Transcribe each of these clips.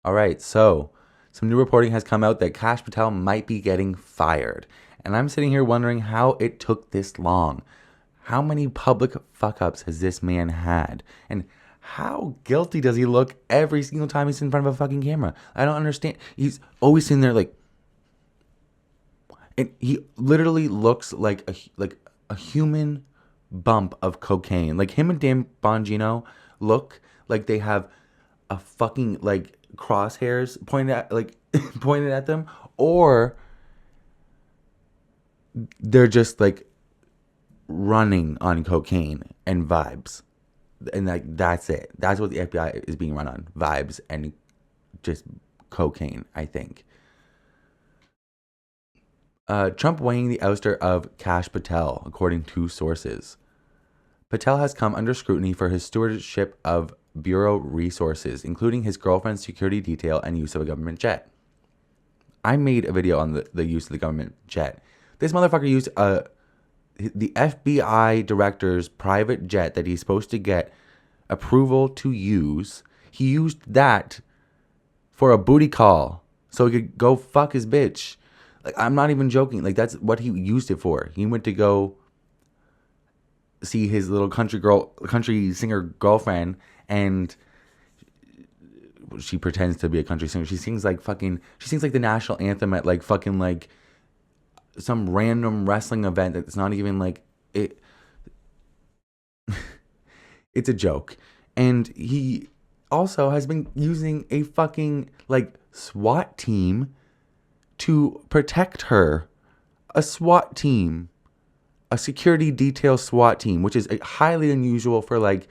All right, so some new reporting has come out that Kash Patel might be getting fired. And I'm sitting here wondering how it took this long. How many public fuck ups has this man had? And how guilty does he look every single time he's in front of a fucking camera? I don't understand. He's always sitting there like, and he literally looks like a human bump of cocaine. Like him and Dan Bongino look like they have a fucking like crosshairs pointed at like pointed at them, or they're just like running on cocaine and vibes, and like that's it. That's what the FBI is being run on: vibes and just cocaine. I think. Trump weighing the ouster of Kash Patel, according to sources. Patel has come under scrutiny for his stewardship of bureau resources, including his girlfriend's security detail and use of a government jet. I made a video on the use of the government jet. This motherfucker used the FBI director's private jet that he's supposed to get approval to use. He used that for a booty call so he could go fuck his bitch. Like, I'm not even joking. Like, that's what he used it for. He went to go see his little country singer girlfriend, and she pretends to be a country singer. She sings like the national anthem at like fucking like some random wrestling event that's not even like it. It's a joke. And he also has been using a fucking like SWAT team to protect her. A SWAT team. A security detail SWAT team, which is highly unusual for like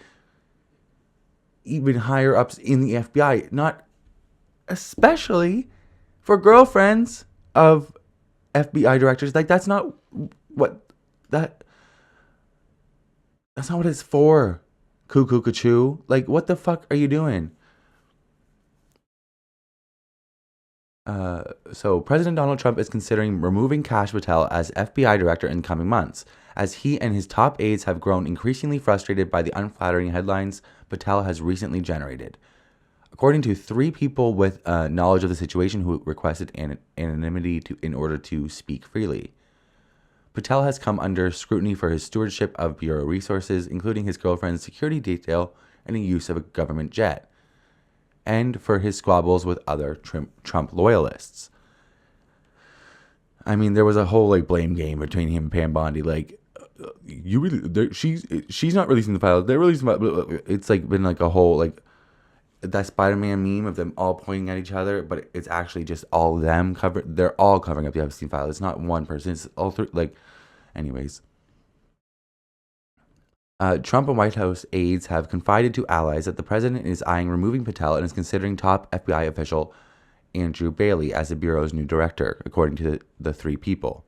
even higher ups in the FBI, not especially for girlfriends of FBI directors. Like that's not what that that's not what it's for. Cuckoo cuckoo. Like what the fuck are you doing? So President Donald Trump is considering removing Kash Patel as FBI director in coming months, as he and his top aides have grown increasingly frustrated by the unflattering headlines Patel has recently generated. According to three people with knowledge of the situation who requested anonymity in order to speak freely. Patel has come under scrutiny for his stewardship of bureau resources, including his girlfriend's security detail and the use of a government jet, and for his squabbles with other Trump loyalists. I mean, there was a whole like blame game between him and Pam Bondi. Like, you really, she's not releasing the file. They're releasing. It's like been like a whole like that Spider-Man meme of them all pointing at each other, but it's actually just all of them covered. They're all covering up the Epstein file. It's not one person. It's all three. Like, anyways. Trump and White House aides have confided to allies that the president is eyeing removing Patel and is considering top FBI official Andrew Bailey as the Bureau's new director, according to the three people.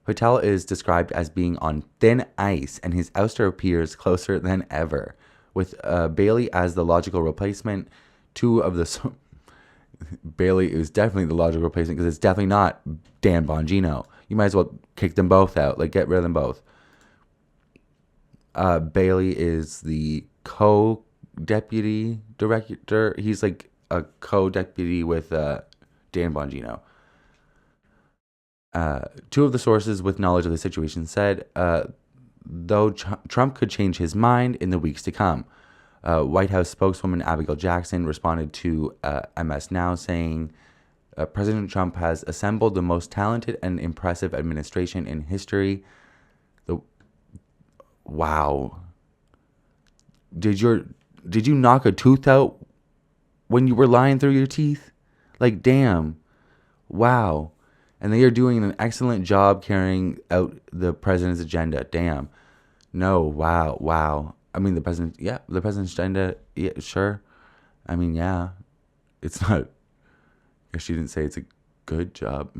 Patel is described as being on thin ice, and his ouster appears closer than ever, with Bailey as the logical replacement. Bailey is definitely the logical replacement because it's definitely not Dan Bongino. You might as well kick them both out, like get rid of them both. Bailey is the co-deputy director. He's like a co-deputy with Dan Bongino. Two of the sources with knowledge of the situation said, though Trump could change his mind in the weeks to come. White House spokeswoman Abigail Jackson responded to MSNOW saying, President Trump has assembled the most talented and impressive administration in history. Wow. Did you knock a tooth out when you were lying through your teeth? Like, damn. Wow. And they are doing an excellent job carrying out the president's agenda. Damn. No, wow. I mean, the president's agenda, yeah, sure. I mean, yeah. It's not, I guess she didn't say it's a good job.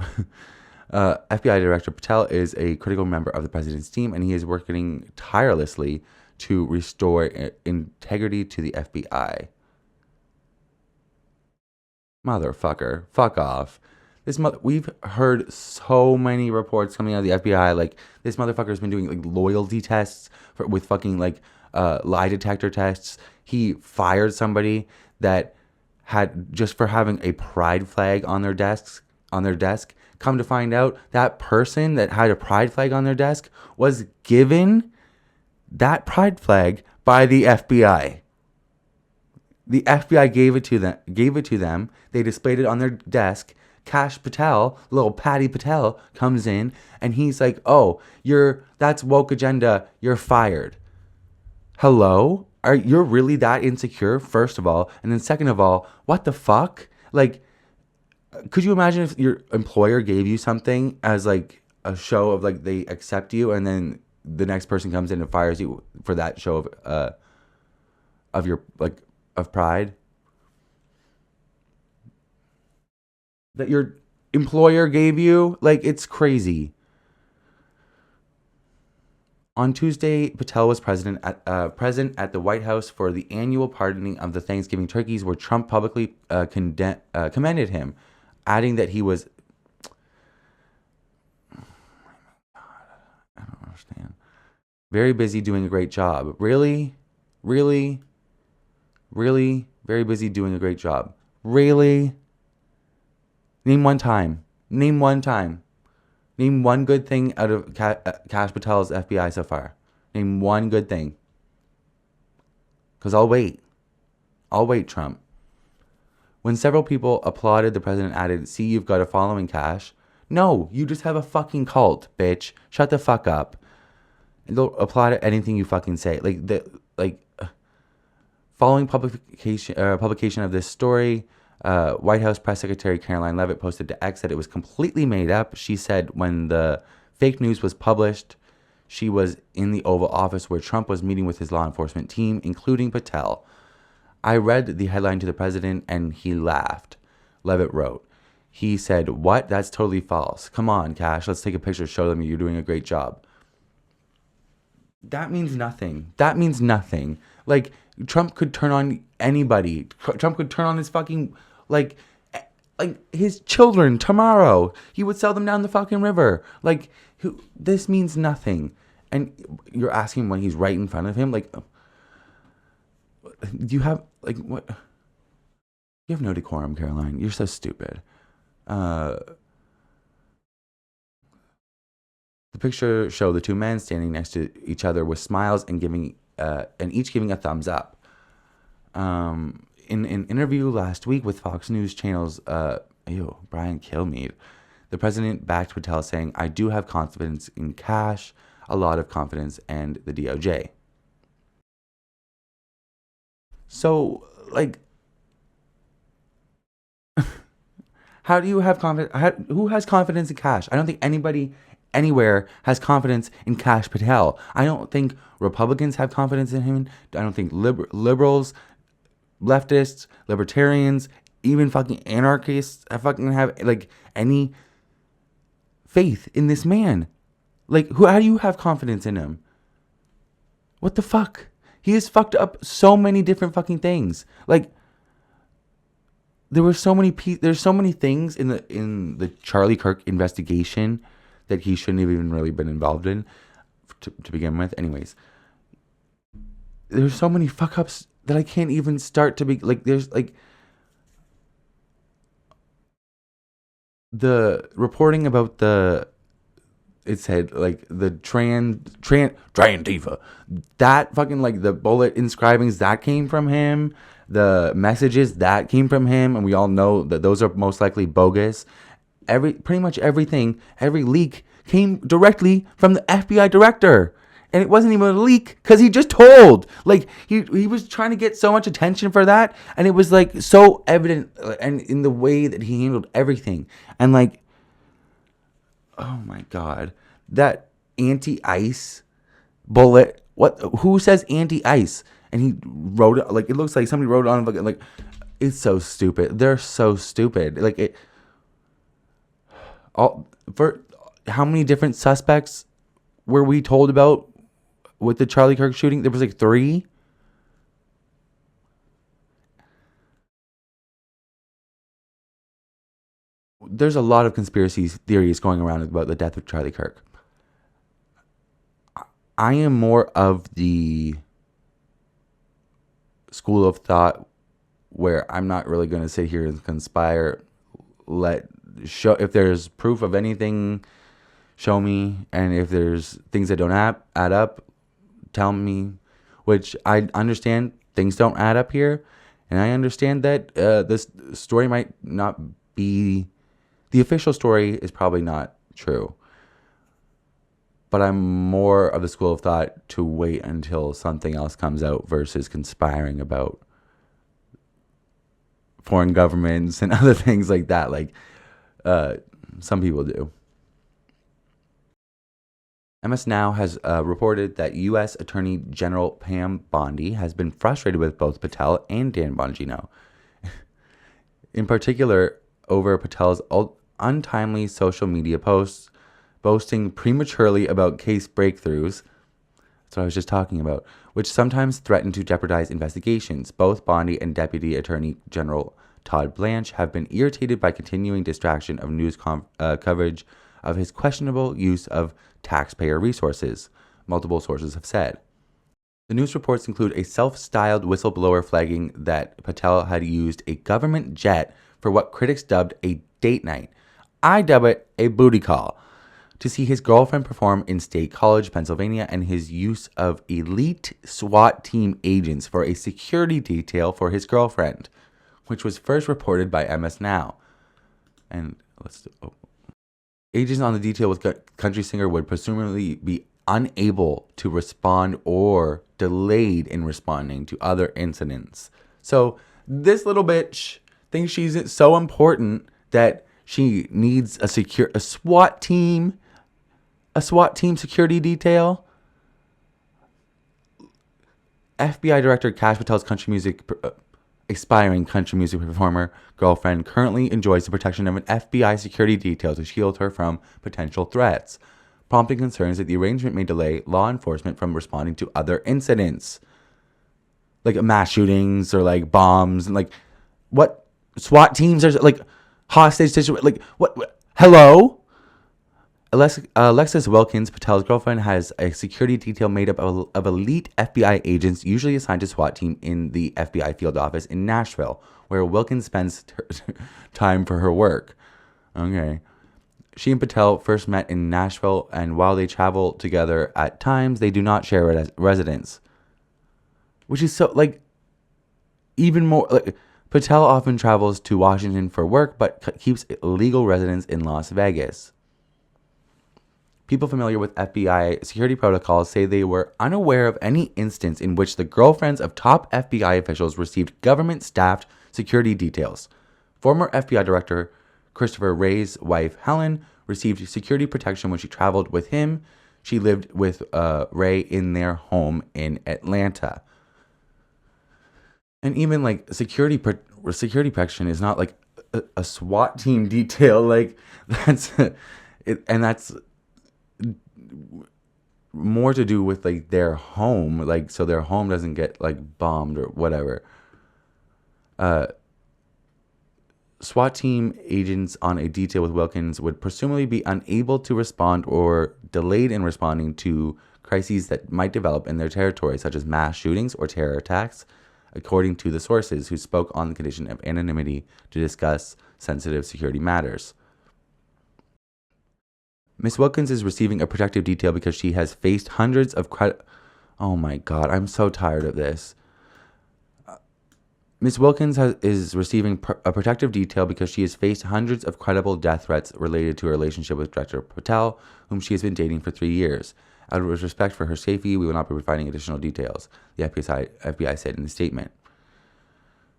FBI Director Patel is a critical member of the president's team, and he is working tirelessly to restore integrity to the FBI. Motherfucker, fuck off. We've heard so many reports coming out of the FBI. Like, this motherfucker's been doing like loyalty tests with fucking like lie detector tests. He fired somebody that had just for having a pride flag on their desk. Come to find out, that person that had a pride flag on their desk was given that pride flag by the FBI. The FBI gave it to them. They displayed it on their desk. Kash Patel, little Patty Patel, comes in and he's like, "Oh, that's woke agenda. You're fired." Hello? You're really that insecure, first of all, and then second of all, what the fuck? Like, could you imagine if your employer gave you something as like a show of like they accept you, and then the next person comes in and fires you for that show of your like of pride that your employer gave you? Like, it's crazy. On Tuesday, Patel was present at the White House for the annual pardoning of the Thanksgiving turkeys, where Trump publicly commended him, adding that he was, I don't understand, very busy doing a great job. Really? Really? Really? Very busy doing a great job. Really? Name one time. Name one time. Name one good thing out of Kash Patel's FBI so far. Name one good thing. Because I'll wait. I'll wait, Trump. When several people applauded, the president added, "See, you've got a following, Kash." No, you just have a fucking cult, bitch. Shut the fuck up. And they'll applaud at anything you fucking say. Following publication of this story, White House Press Secretary Caroline Leavitt posted to X that it was completely made up. She said when the fake news was published, she was in the Oval Office where Trump was meeting with his law enforcement team, including Patel. "I read the headline to the president and he laughed," Leavitt wrote. He said, "What? That's totally false. Come on, Kash, let's take a picture, show them you're doing a great job." That means nothing. That means nothing. Like, Trump could turn on anybody. Trump could turn on his fucking, like his children tomorrow. He would sell them down the fucking river. Like, this means nothing. And you're asking when he's right in front of him? Like, do you have, like, what? You have no decorum, Caroline. You're so stupid. The picture showed the two men standing next to each other with smiles and each giving a thumbs up. In an interview last week with Fox News Channel's Brian Kilmeade, the president backed Patel, saying, "I do have confidence in Kash, a lot of confidence, and the DOJ." So, like, how do you have confidence? Who has confidence in Kash? I don't think anybody anywhere has confidence in Kash Patel. I don't think Republicans have confidence in him. I don't think liberals, leftists, libertarians, even fucking anarchists have like any faith in this man. Like, how do you have confidence in him? What the fuck? He has fucked up so many different fucking things. Like, there's so many things in the Charlie Kirk investigation that he shouldn't have even really been involved in to begin with. Anyways, there's so many fuck ups that I can't even start to be like. There's like the reporting about it said like the Triantifa, that fucking, like, the bullet inscribings that came from him, the messages that came from him, and we all know that those are most likely bogus. Pretty much everything, every leak came directly from the FBI director. And it wasn't even a leak because he just told. Like, he was trying to get so much attention for that. And it was, like, so evident and in the way that he handled everything. And, like, oh, my God. That anti-ice bullet. Who says anti-ice? And he wrote it, like, it looks like somebody wrote it on, like, it's so stupid. They're so stupid. Like, for how many different suspects were we told about with the Charlie Kirk shooting? There was like 3. There's a lot of conspiracy theories going around about the death of Charlie Kirk. I am more of the school of thought where I'm not really going to sit here and conspire. Show if there's proof of anything, show me, and if there's things that don't add up, tell me. Which I understand things don't add up here, and I understand that this story might not be the official story is probably not true. But I'm more of the school of thought to wait until something else comes out versus conspiring about foreign governments and other things like that. Like some people do. MSNOW has reported that U.S. Attorney General Pam Bondi has been frustrated with both Patel and Dan Bongino. In particular, over Patel's untimely social media posts boasting prematurely about case breakthroughs. That's what I was just talking about, which sometimes threaten to jeopardize investigations. Both Bondi and Deputy Attorney General Todd Blanche have been irritated by continuing distraction of news coverage of his questionable use of taxpayer resources, multiple sources have said. The news reports include a self-styled whistleblower flagging that Patel had used a government jet for what critics dubbed a date night. I dub it a booty call, to see his girlfriend perform in State College, Pennsylvania, and his use of elite SWAT team agents for a security detail for his girlfriend, which was first reported by MSNOW. And agents on the detail with country singer would presumably be unable to respond or delayed in responding to other incidents. So this little bitch thinks she's so important that she needs a SWAT team security detail. FBI Director Kash Patel's aspiring country music performer girlfriend currently enjoys the protection of an FBI security detail to shield her from potential threats, prompting concerns that the arrangement may delay law enforcement from responding to other incidents, like mass shootings or like bombs and like what SWAT teams are like hostage situation. Like what? Hello. Alexis Wilkins, Patel's girlfriend, has a security detail made up of elite FBI agents, usually assigned to SWAT team in the FBI field office in Nashville, where Wilkins spends time for her work. Okay. She and Patel first met in Nashville, and while they travel together at times, they do not share a residence. Which is so, like, even more, like, Patel often travels to Washington for work, but keeps a legal residence in Las Vegas. People familiar with FBI security protocols say they were unaware of any instance in which the girlfriends of top FBI officials received government-staffed security details. Former FBI Director Christopher Wray's wife, Helen, received security protection when she traveled with him. She lived with Wray in their home in Atlanta. And even like security protection is not like a SWAT team detail. Like that's it, and that's more to do with like their home, like so their home doesn't get like bombed or whatever. SWAT team agents on a detail with Wilkins would presumably be unable to respond or delayed in responding to crises that might develop in their territory, such as mass shootings or terror attacks, according to the sources who spoke on the condition of anonymity to discuss sensitive security matters. Ms. Wilkins is receiving a protective detail because she has faced hundreds of Oh my God, I'm so tired of this. Ms. Wilkins is receiving a protective detail because she has faced hundreds of credible death threats related to her relationship with Director Patel, whom she has been dating for 3 years. Out of respect for her safety, we will not be providing additional details, the FBI said in a statement.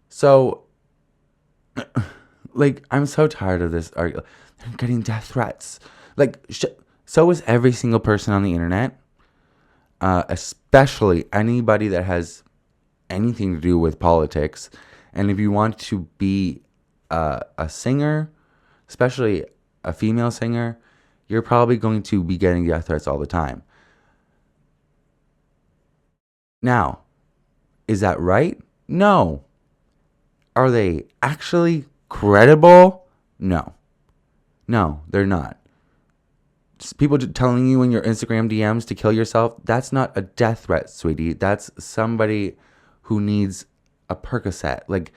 So, like, I'm so tired of this argument. They're getting death threats. Like, so is every single person on the internet, especially anybody that has anything to do with politics. And if you want to be a singer, especially a female singer, you're probably going to be getting death threats all the time. Now, is that right? No. Are they actually credible? No. No, they're not. People telling you in your Instagram DMs to kill yourself, that's not a death threat, sweetie. That's somebody who needs a Percocet. Like,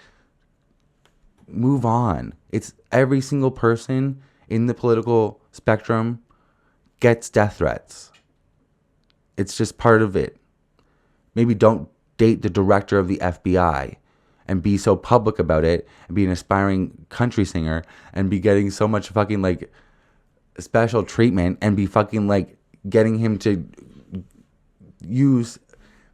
move on. It's every single person in the political spectrum gets death threats. It's just part of it. Maybe don't date the director of the FBI and be so public about it and be an aspiring country singer and be getting so much fucking like special treatment and be fucking like getting him to use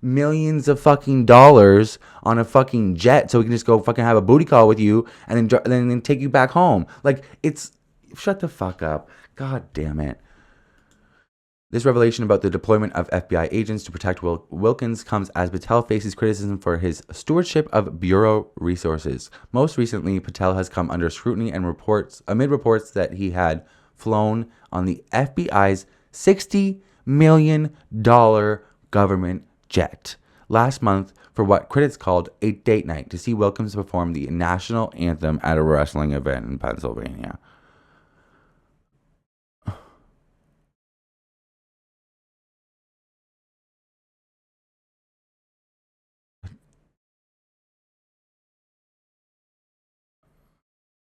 millions of fucking dollars on a fucking jet so he can just go fucking have a booty call with you and then take you back home. Like, it's, shut the fuck up. God damn it. This revelation about the deployment of FBI agents to protect Wilkins comes as Patel faces criticism for his stewardship of bureau resources. Most recently, Patel has come under scrutiny and amid reports that he had flown on the FBI's $60 million government jet last month for what critics called a date night to see Wilkins perform the national anthem at a wrestling event in Pennsylvania.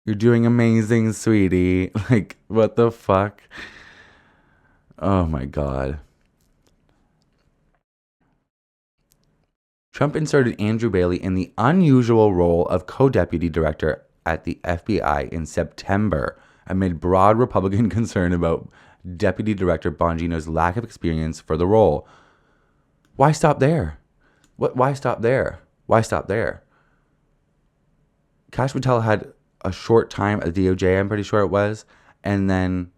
You're doing amazing, sweetie. Like, what the fuck? Oh my God. Trump inserted Andrew Bailey in the unusual role of co-deputy director at the FBI in September amid broad Republican concern about Deputy Director Bongino's lack of experience for the role. Why stop there? Why stop there? Why stop there? Kash Patel had a short time at the DOJ, I'm pretty sure it was, and then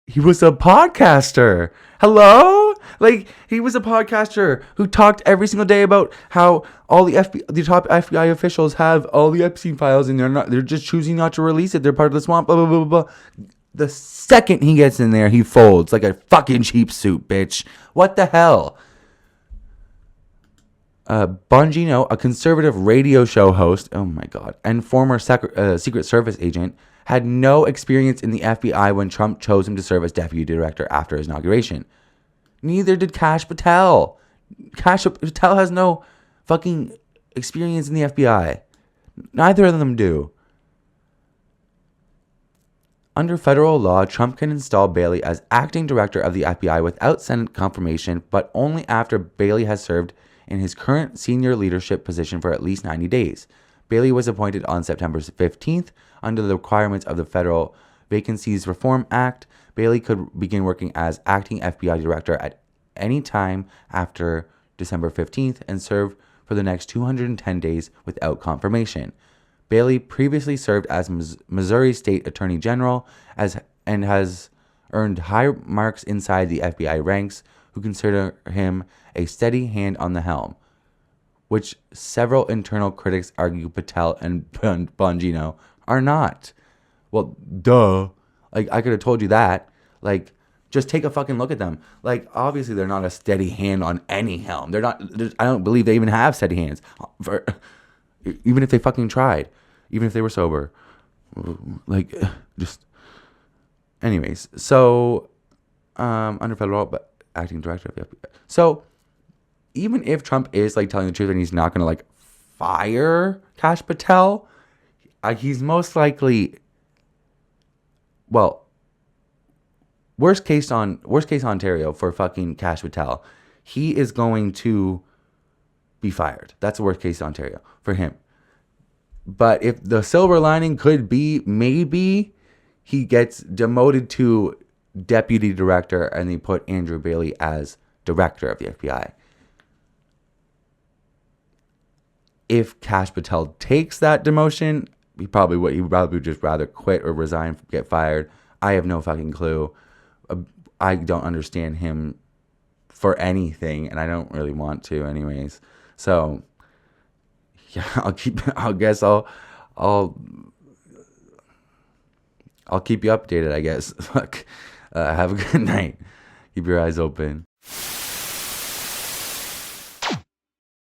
he was a podcaster. Hello? Like, he was a podcaster who talked every single day about how all the top FBI officials have all the Epstein files and they're just choosing not to release it. They're part of the swamp, blah, blah, blah, blah. The second he gets in there, he folds like a fucking cheap suit, bitch. What the hell? Bongino, a conservative radio show host, oh my God, and former Secret Service agent, had no experience in the FBI when Trump chose him to serve as deputy director after his inauguration. Neither did Kash Patel. Kash Patel has no fucking experience in the FBI. Neither of them do. Under federal law, Trump can install Bailey as acting director of the FBI without Senate confirmation, but only after Bailey has served in his current senior leadership position for at least 90 days. Bailey was appointed on September 15th under the requirements of the Federal Vacancies Reform Act. Bailey could begin working as acting FBI director at any time after December 15th and serve for the next 210 days without confirmation. Bailey previously served as Missouri State Attorney General and has earned high marks inside the FBI ranks, who consider him a steady hand on the helm, which several internal critics argue Patel and Bongino are not. Well, duh. Like, I could have told you that. Like, just take a fucking look at them. Like, obviously they're not a steady hand on any helm. They're not. I don't believe they even have steady hands. Even if they fucking tried. Even if they were sober. Like, just. Anyways, so under federal law, but acting director of the FBI. So even if Trump is like telling the truth and he's not gonna like fire Kash Patel, he's most likely, well, worst case Ontario for fucking Kash Patel, he is going to be fired. That's the worst case Ontario for him. But if the silver lining could be maybe he gets demoted to deputy director and they put Andrew Bailey as director of the FBI. If Kash Patel takes that demotion, he probably would just rather quit or resign, get fired. I have no fucking clue. I don't understand him for anything, and I don't really want to anyways. So yeah, I'll keep you updated, I guess. Look, have a good night. Keep your eyes open.